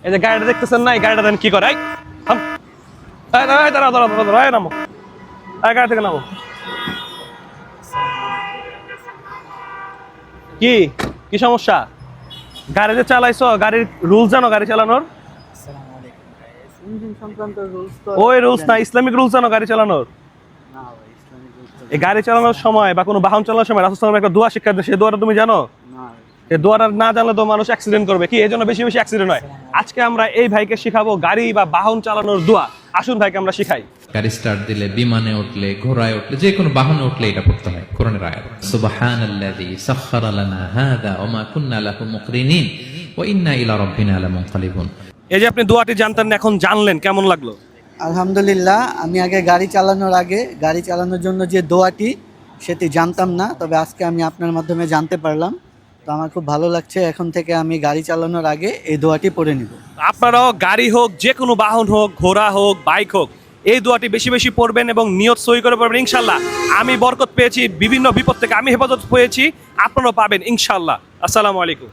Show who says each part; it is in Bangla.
Speaker 1: এই যে গাড়িটা দেখতেছেন না, এই গাড়িটা দেন কি করে, নামো, গাড়ি থেকে নামো। কি কি সমস্যা? গাড়ি যে চালাইছো, গাড়ির রুলস জানো? গাড়ি চালানোর ওই রুলস না, ইসলামিক রুলস জানো গাড়ি চালানোর? এই গাড়ি চালানোর সময় বা কোনো বাহন চালানোর সময় রাসূল সাল্লাল্লাহু আলাইহি ওয়াসাল্লাম একটা দোয়া শিক্ষা দিয়েছে, সেই দোয়াটা তুমি জানো? এই দোয়াটা না জানলে তো মানুষ অ্যাক্সিডেন্ট করবে, কি এই জন্য বেশি বেশি অ্যাক্সিডেন্ট হয়। আজকে আমরা এই ভাইকে শিখাবো গাড়ি বা বাহন চালানোর দোয়া। আসুন ভাইকে আমরা শিখাই।
Speaker 2: গাড়ি স্টার্ট দিলে, বিমানে উঠলে, ঘোড়ায় উঠলে, যে কোনো বাহনে উঠলে এটা পড়তে হয়। কোরআনের আয়াত, সুবহানাল্লাযী সাখখারা লানা হাযা ওয়া মা কুন্না লাহু মুকরিনিন ওয়া ইন্না ইলা রাব্বিনা লামুনকালিবুন।
Speaker 1: এই যে আপনি দোয়াটি জানতেন না, এখন জানলেন, কেমন লাগলো?
Speaker 3: আলহামদুলিল্লাহ। আমি আগে গাড়ি চালানোর জন্য যে দোয়াটি সেটি জানতাম না, তবে আজকে আমি আপনার মাধ্যমে জানতে পারলাম, তো আমার খুব ভালো লাগছে। এখন থেকে আমি গাড়ি চালানোর আগে এই দোয়াটি পড়ে নিব।
Speaker 1: আপনারাও গাড়ি হোক, যে কোনো বাহন হোক, ঘোড়া হোক, বাইক হোক, এই দোয়াটি বেশি বেশি পড়বেন এবং নিয়ত সই করে পড়বেন। ইনশাল্লাহ আমি বরকত পেয়েছি, বিভিন্ন বিপদ থেকে আমি হেফাজত পেয়েছি, আপনারাও পাবেন ইনশাল্লাহ। আসসালামু আলাইকুম।